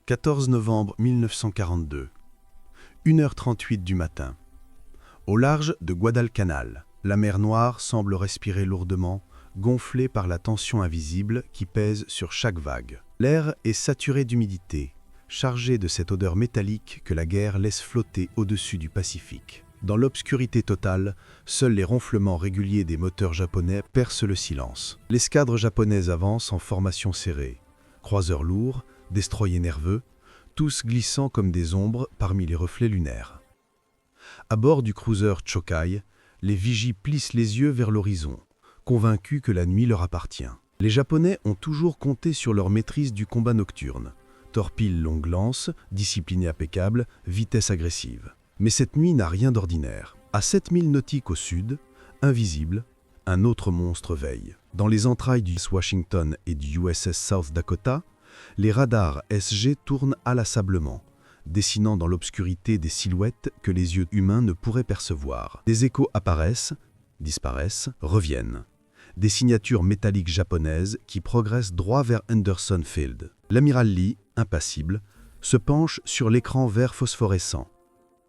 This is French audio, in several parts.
14 novembre 1942. 1h38 du matin. Au large de Guadalcanal, la mer Noire semble respirer lourdement, gonflée par la tension invisible qui pèse sur chaque vague. L'air est saturé d'humidité, chargé de cette odeur métallique que la guerre laisse flotter au-dessus du Pacifique. Dans l'obscurité totale, seuls les ronflements réguliers des moteurs japonais percent le silence. L'escadre japonaise avance en formation serrée. Croiseurs lourds, destroyers nerveux, tous glissant comme des ombres parmi les reflets lunaires. À bord du cruiser Chokai, les vigies plissent les yeux vers l'horizon, convaincus que la nuit leur appartient. Les Japonais ont toujours compté sur leur maîtrise du combat nocturne. Torpille longue lance, discipline impeccable, vitesse agressive. Mais cette nuit n'a rien d'ordinaire. À 7000 nautiques au sud, invisible, un autre monstre veille. Dans les entrailles du USS Washington et du USS South Dakota, les radars SG tournent inlassablement, dessinant dans l'obscurité des silhouettes que les yeux humains ne pourraient percevoir. Des échos apparaissent, disparaissent, reviennent. Des signatures métalliques japonaises qui progressent droit vers Henderson Field. L'amiral Lee, impassible, se penche sur l'écran vert phosphorescent.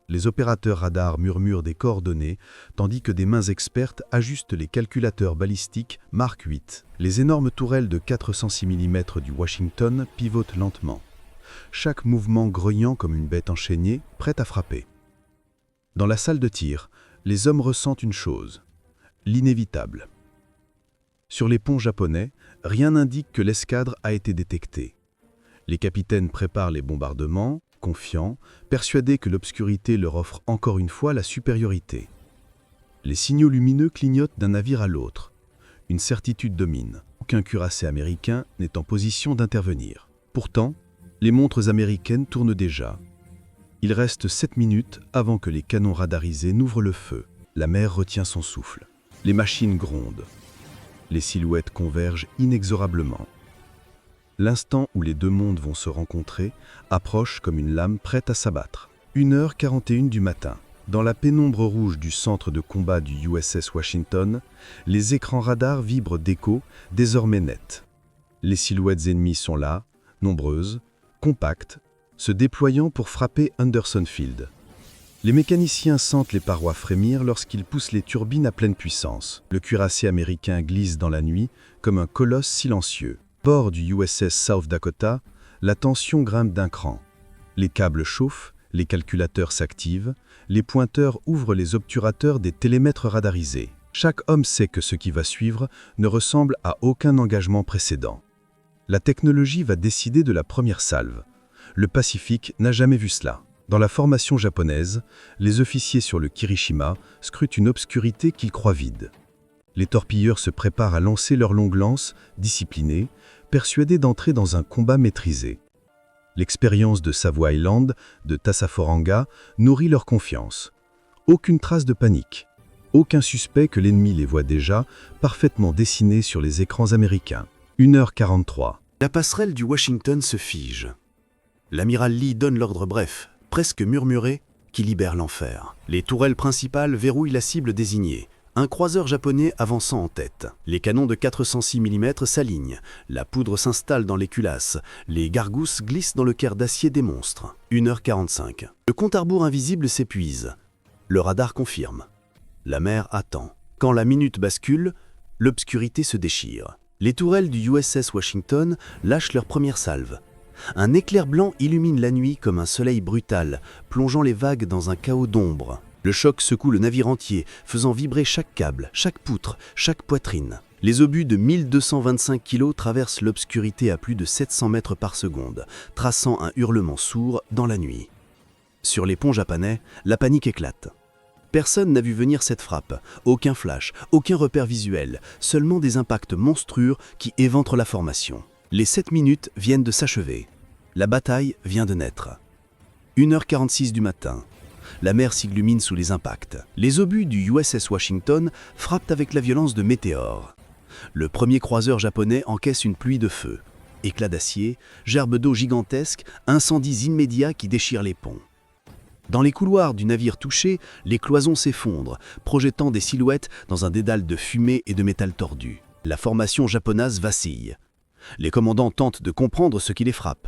Les opérateurs radars murmurent des coordonnées, tandis que des mains expertes ajustent les calculateurs balistiques Mark 8. Les énormes tourelles de 406 mm du Washington pivotent lentement, chaque mouvement grognant comme une bête enchaînée, prête à frapper. Dans la salle de tir, les hommes ressentent une chose, l'inévitable. Sur les ponts japonais, rien n'indique que l'escadre a été détectée. Les capitaines préparent les bombardements, confiants, persuadés que l'obscurité leur offre encore une fois la supériorité. Les signaux lumineux clignotent d'un navire à l'autre. Une certitude domine. Aucun cuirassé américain n'est en position d'intervenir. Pourtant, les montres américaines tournent déjà. Il reste 7 minutes avant que les canons radarisés n'ouvrent le feu. La mer retient son souffle. Les machines grondent. Les silhouettes convergent inexorablement. L'instant où les deux mondes vont se rencontrer approche comme une lame prête à s'abattre. 1h41 du matin. Dans la pénombre rouge du centre de combat du USS Washington, les écrans radars vibrent d'échos désormais nets. Les silhouettes ennemies sont là, nombreuses, compactes, se déployant pour frapper Henderson Field. Les mécaniciens sentent les parois frémir lorsqu'ils poussent les turbines à pleine puissance. Le cuirassé américain glisse dans la nuit comme un colosse silencieux. Bord du USS South Dakota, la tension grimpe d'un cran. Les câbles chauffent, les calculateurs s'activent, les pointeurs ouvrent les obturateurs des télémètres radarisés. Chaque homme sait que ce qui va suivre ne ressemble à aucun engagement précédent. La technologie va décider de la première salve. Le Pacifique n'a jamais vu cela. Dans la formation japonaise, les officiers sur le Kirishima scrutent une obscurité qu'ils croient vide. Les torpilleurs se préparent à lancer leurs longues lances, disciplinés, persuadés d'entrer dans un combat maîtrisé. L'expérience de Savo Island, de Tassaforanga, nourrit leur confiance. Aucune trace de panique. Aucun suspect que l'ennemi les voit déjà, parfaitement dessinés sur les écrans américains. 1h43. La passerelle du Washington se fige. L'amiral Lee donne l'ordre bref, presque murmuré, qui libère l'enfer. Les tourelles principales verrouillent la cible désignée. Un croiseur japonais avançant en tête. Les canons de 406 mm s'alignent. La poudre s'installe dans les culasses. Les gargousses glissent dans le caire d'acier des monstres. 1h45. Le compte à rebours invisible s'épuise. Le radar confirme. La mer attend. Quand la minute bascule, l'obscurité se déchire. Les tourelles du USS Washington lâchent leur première salve. Un éclair blanc illumine la nuit comme un soleil brutal, plongeant les vagues dans un chaos d'ombre. Le choc secoue le navire entier, faisant vibrer chaque câble, chaque poutre, chaque poitrine. Les obus de 1225 kg traversent l'obscurité à plus de 700 mètres par seconde, traçant un hurlement sourd dans la nuit. Sur les ponts japonais, la panique éclate. Personne n'a vu venir cette frappe, aucun flash, aucun repère visuel, seulement des impacts monstrueux qui éventrent la formation. Les 7 minutes viennent de s'achever. La bataille vient de naître. 1h46 du matin. La mer s'illumine sous les impacts. Les obus du USS Washington frappent avec la violence de météores. Le premier croiseur japonais encaisse une pluie de feu. Éclats d'acier, gerbes d'eau gigantesques, incendies immédiats qui déchirent les ponts. Dans les couloirs du navire touché, les cloisons s'effondrent, projetant des silhouettes dans un dédale de fumée et de métal tordu. La formation japonaise vacille. Les commandants tentent de comprendre ce qui les frappe.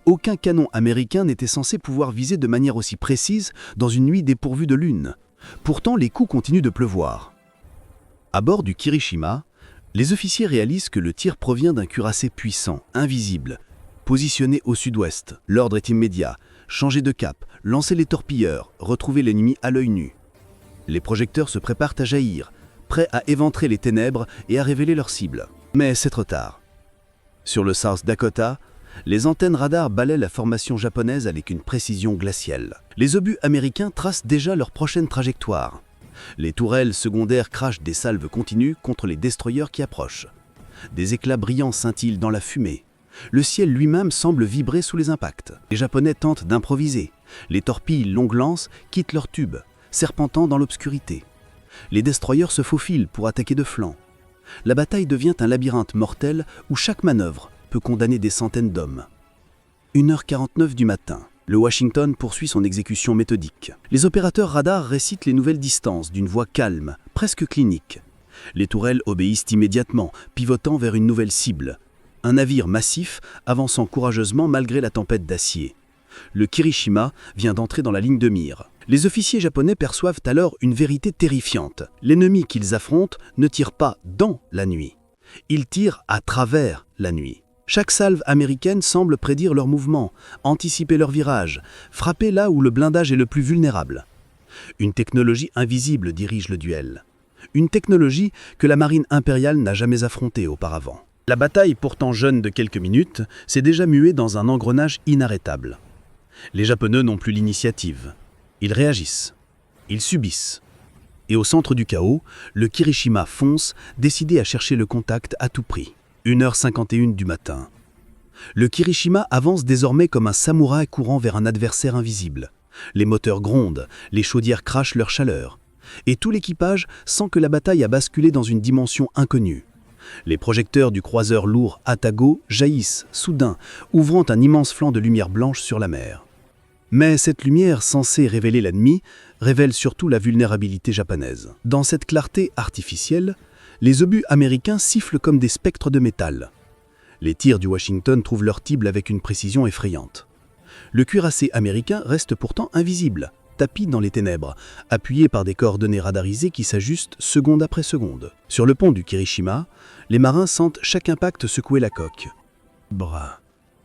Aucun canon américain n'était censé pouvoir viser de manière aussi précise dans une nuit dépourvue de lune. Pourtant, les coups continuent de pleuvoir. À bord du Kirishima, les officiers réalisent que le tir provient d'un cuirassé puissant, invisible, positionné au sud-ouest. L'ordre est immédiat. Changer de cap, lancer les torpilleurs, retrouver l'ennemi à l'œil nu. Les projecteurs se préparent à jaillir, prêts à éventrer les ténèbres et à révéler leur cible. Mais c'est trop tard. Sur le South Dakota, les antennes radar balaient la formation japonaise avec une précision glaciale. Les obus américains tracent déjà leur prochaine trajectoire. Les tourelles secondaires crachent des salves continues contre les destroyers qui approchent. Des éclats brillants scintillent dans la fumée. Le ciel lui-même semble vibrer sous les impacts. Les Japonais tentent d'improviser. Les torpilles longue lance quittent leurs tubes, serpentant dans l'obscurité. Les destroyers se faufilent pour attaquer de flanc. La bataille devient un labyrinthe mortel où chaque manœuvre peut condamner des centaines d'hommes. 1h49 du matin. Le Washington poursuit son exécution méthodique. Les opérateurs radars récitent les nouvelles distances d'une voix calme, presque clinique. Les tourelles obéissent immédiatement, pivotant vers une nouvelle cible. Un navire massif avançant courageusement malgré la tempête d'acier. Le Kirishima vient d'entrer dans la ligne de mire. Les officiers japonais perçoivent alors une vérité terrifiante. L'ennemi qu'ils affrontent ne tire pas dans la nuit. Il tire à travers la nuit. Chaque salve américaine semble prédire leurs mouvements, anticiper leurs virages, frapper là où le blindage est le plus vulnérable. Une technologie invisible dirige le duel. Une technologie que la marine impériale n'a jamais affrontée auparavant. La bataille, pourtant jeune de quelques minutes, s'est déjà muée dans un engrenage inarrêtable. Les Japonais n'ont plus l'initiative. Ils réagissent. Ils subissent. Et au centre du chaos, le Kirishima fonce, décidé à chercher le contact à tout prix. 1h51 du matin. Le Kirishima avance désormais comme un samouraï courant vers un adversaire invisible. Les moteurs grondent, les chaudières crachent leur chaleur. Et tout l'équipage sent que la bataille a basculé dans une dimension inconnue. Les projecteurs du croiseur lourd Atago jaillissent, soudain, ouvrant un immense flanc de lumière blanche sur la mer. Mais cette lumière, censée révéler l'ennemi, révèle surtout la vulnérabilité japonaise. Dans cette clarté artificielle, les obus américains sifflent comme des spectres de métal. Les tirs du Washington trouvent leur cible avec une précision effrayante. Le cuirassé américain reste pourtant invisible, tapi dans les ténèbres, appuyé par des coordonnées radarisées qui s'ajustent seconde après seconde. Sur le pont du Kirishima, les marins sentent chaque impact secouer la coque. Brun.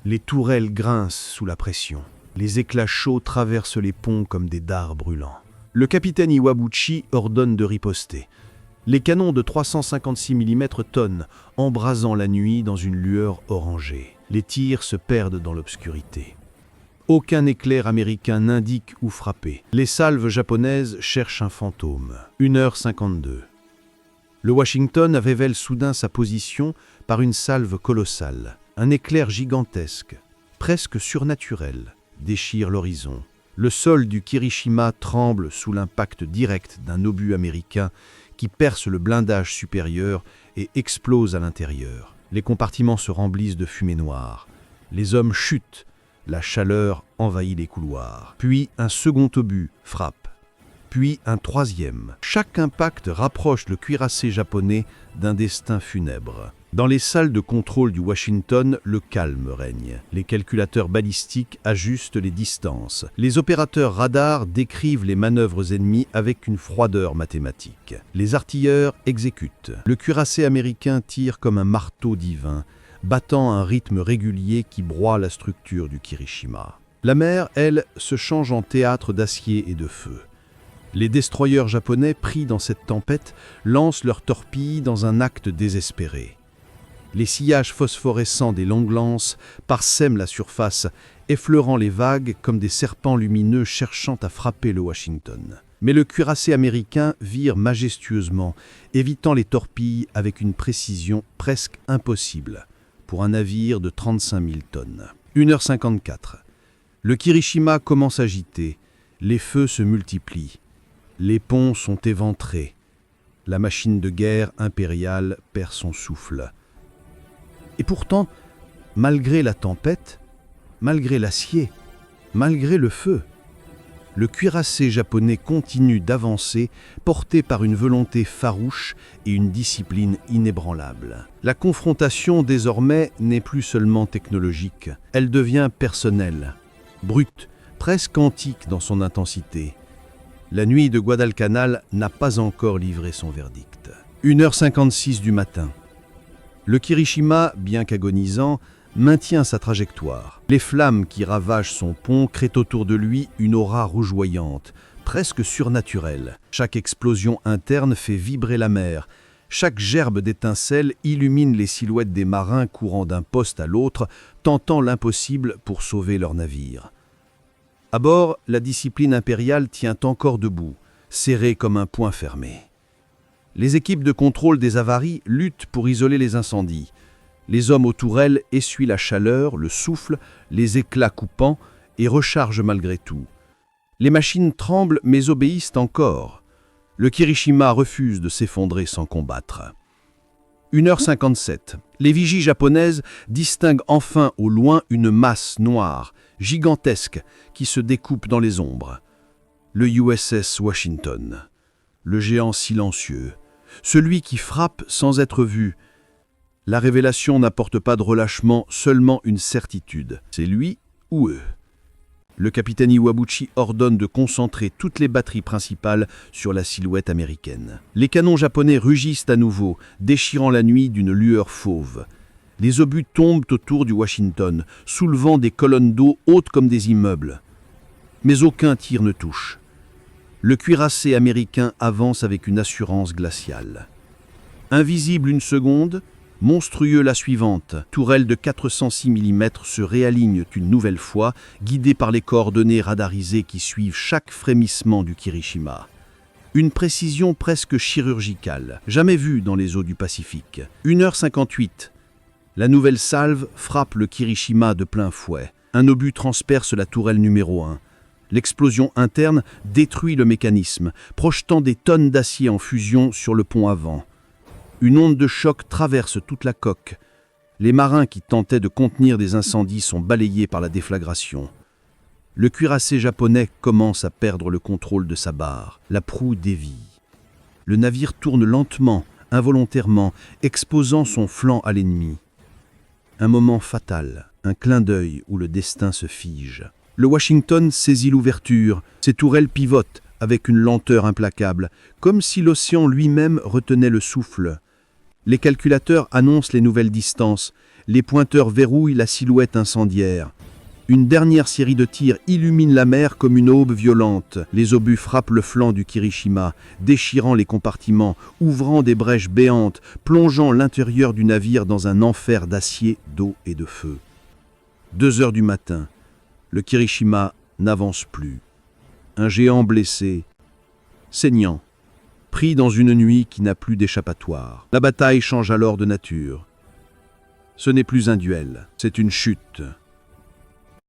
Les tourelles grincent sous la pression. Les éclats chauds traversent les ponts comme des dards brûlants. Le capitaine Iwabuchi ordonne de riposter. Les canons de 356 mm tonnent, embrasant la nuit dans une lueur orangée. Les tirs se perdent dans l'obscurité. Aucun éclair américain n'indique où frapper. Les salves japonaises cherchent un fantôme. 1h52. Le Washington révèle soudain sa position par une salve colossale. Un éclair gigantesque, presque surnaturel, déchire l'horizon. Le sol du Kirishima tremble sous l'impact direct d'un obus américain qui perce le blindage supérieur et explose à l'intérieur. Les compartiments se remplissent de fumée noire. Les hommes chutent. La chaleur envahit les couloirs. Puis un second obus frappe. Puis un troisième. Chaque impact rapproche le cuirassé japonais d'un destin funèbre. Dans les salles de contrôle du Washington, le calme règne. Les calculateurs balistiques ajustent les distances. Les opérateurs radars décrivent les manœuvres ennemies avec une froideur mathématique. Les artilleurs exécutent. Le cuirassé américain tire comme un marteau divin, battant un rythme régulier qui broie la structure du Kirishima. La mer, elle, se change en théâtre d'acier et de feu. Les destroyers japonais, pris dans cette tempête, lancent leurs torpilles dans un acte désespéré. Les sillages phosphorescents des longues lances parsèment la surface, effleurant les vagues comme des serpents lumineux cherchant à frapper le Washington. Mais le cuirassé américain vire majestueusement, évitant les torpilles avec une précision presque impossible pour un navire de 35 000 tonnes. 1h54. Le Kirishima commence à agiter. Les feux se multiplient. Les ponts sont éventrés. La machine de guerre impériale perd son souffle. Et pourtant, malgré la tempête, malgré l'acier, malgré le feu, le cuirassé japonais continue d'avancer, porté par une volonté farouche et une discipline inébranlable. La confrontation, désormais, n'est plus seulement technologique, elle devient personnelle, brute, presque antique dans son intensité. La nuit de Guadalcanal n'a pas encore livré son verdict. 1h56 du matin. Le Kirishima, bien qu'agonisant, maintient sa trajectoire. Les flammes qui ravagent son pont créent autour de lui une aura rougeoyante, presque surnaturelle. Chaque explosion interne fait vibrer la mer. Chaque gerbe d'étincelles illumine les silhouettes des marins courant d'un poste à l'autre, tentant l'impossible pour sauver leur navire. À bord, la discipline impériale tient encore debout, serrée comme un poing fermé. Les équipes de contrôle des avaries luttent pour isoler les incendies. Les hommes aux tourelles essuient la chaleur, le souffle, les éclats coupants et rechargent malgré tout. Les machines tremblent mais obéissent encore. Le Kirishima refuse de s'effondrer sans combattre. 1h57. Les vigies japonaises distinguent enfin au loin une masse noire, gigantesque, qui se découpe dans les ombres. Le USS Washington. Le géant silencieux. Celui qui frappe sans être vu. La révélation n'apporte pas de relâchement, seulement une certitude. C'est lui ou eux. Le capitaine Iwabuchi ordonne de concentrer toutes les batteries principales sur la silhouette américaine. Les canons japonais rugissent à nouveau, déchirant la nuit d'une lueur fauve. Les obus tombent autour du Washington, soulevant des colonnes d'eau hautes comme des immeubles. Mais aucun tir ne touche. Le cuirassé américain avance avec une assurance glaciale. Invisible une seconde, monstrueux la suivante, tourelle de 406 mm se réaligne une nouvelle fois, guidée par les coordonnées radarisées qui suivent chaque frémissement du Kirishima. Une précision presque chirurgicale, jamais vue dans les eaux du Pacifique. 1h58. La nouvelle salve frappe le Kirishima de plein fouet. Un obus transperce la tourelle numéro 1. L'explosion interne détruit le mécanisme, projetant des tonnes d'acier en fusion sur le pont avant. Une onde de choc traverse toute la coque. Les marins qui tentaient de contenir des incendies sont balayés par la déflagration. Le cuirassé japonais commence à perdre le contrôle de sa barre. La proue dévie. Le navire tourne lentement, involontairement, exposant son flanc à l'ennemi. Un moment fatal, un clin d'œil où le destin se fige. Le Washington saisit l'ouverture, ses tourelles pivotent avec une lenteur implacable, comme si l'océan lui-même retenait le souffle. Les calculateurs annoncent les nouvelles distances, les pointeurs verrouillent la silhouette incendiaire. Une dernière série de tirs illumine la mer comme une aube violente. Les obus frappent le flanc du Kirishima, déchirant les compartiments, ouvrant des brèches béantes, plongeant l'intérieur du navire dans un enfer d'acier, d'eau et de feu. 2h du matin, le Kirishima n'avance plus. Un géant blessé, saignant, pris dans une nuit qui n'a plus d'échappatoire. La bataille change alors de nature. Ce n'est plus un duel, c'est une chute.